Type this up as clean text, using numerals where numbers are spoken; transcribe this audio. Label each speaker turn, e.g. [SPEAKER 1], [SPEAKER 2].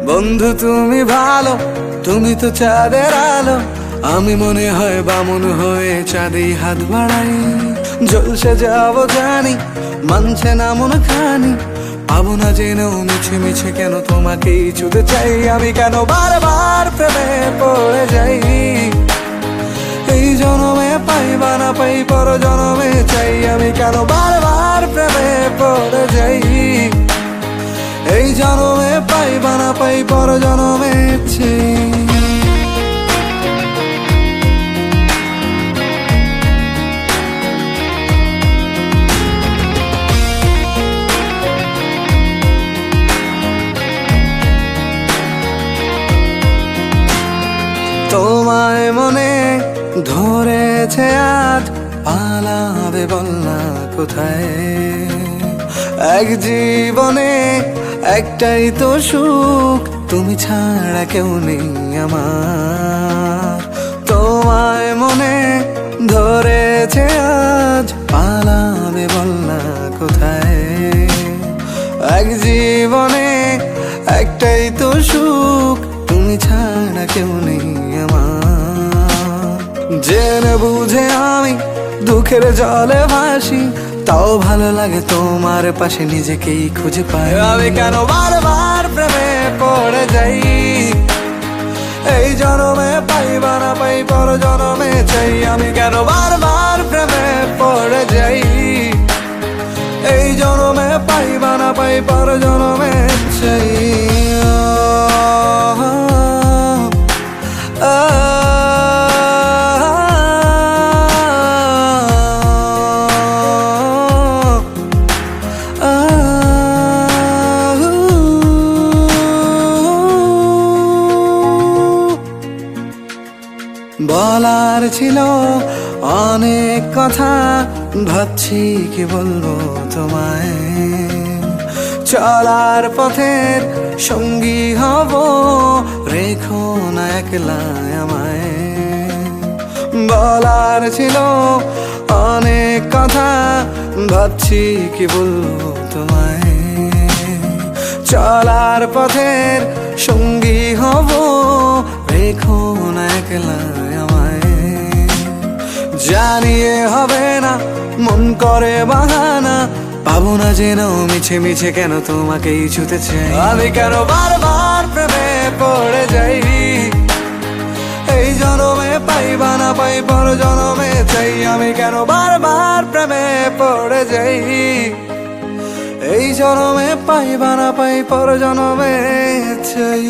[SPEAKER 1] বন্ধু তুমি ভালো, তুমি তো চাঁদের আলো। আমি মনে হয় বামন হয়ে চাঁদেই হাত বাড়াই। জলসে যাবো জানি, মানছে না মন খানি। পাবো না জেনেও মিছে মিছে কেন তোমাকেই ছুতে চাই। আমি কেন বারবার প্রেমে পড়ে যাই। এই জনমে পাই বা না পাই, পর জনমে চাই। আমি কেন বারবার প্রেমে পড়ে যাই। এই জনমে পাই বা না পাই, পর জনমে চাই। তোমায় মনে ধরেছে আজ, পালাবে বল না কোথায়। এক জীবনে একটাই তো সুখ, তুমি ছাড়া কেউ নেই আমার। তোমায় মনে ধরেছে আজ, পালাবে বল না কোথায়। এক জীবনে একটাই তো সুখ, তুমি ছাড়া কেউ নেই আমার। জেনে বুঝে আমি দুঃখের জলে ভাসি, তাও ভালো লাগে তোমার পাশে নিজেকেই খুঁজে পাই। আমি কেন বারবার প্রেমে পড়ে যাই। এই জনমে পাই বা না পাই, পর জনমে চাই। আমি কেন বারবার প্রেমে পড়ে যাই। এই জনমে পাই বা না পাই, পর জনমে চাই। বলার ছিল অনেক কথা, ভাবছি কি বলবো তোমায়। চলার পথের সঙ্গী হব, রেখো না একলা আমায়। বলার ছিল অনেক কথা, ভাবছি কি বলবো তোমায়। চলার পথের সঙ্গী হব, রেখো না একলা আমায়। জানিয়ে হবে না, মন করে বাহানা। পাবো না জেনেও মিছে মিছে কেন তোমাকেই ছুতে চাই। আমি কেন বারবার প্রেমে পড়ে যাই। এই জনমে পাই বা না পাই, পর জনমে চাই। আমি কেন বারবার প্রেমে পড়ে যাই। এই জনমে পাই বা না পাই, পর জনমে চাই।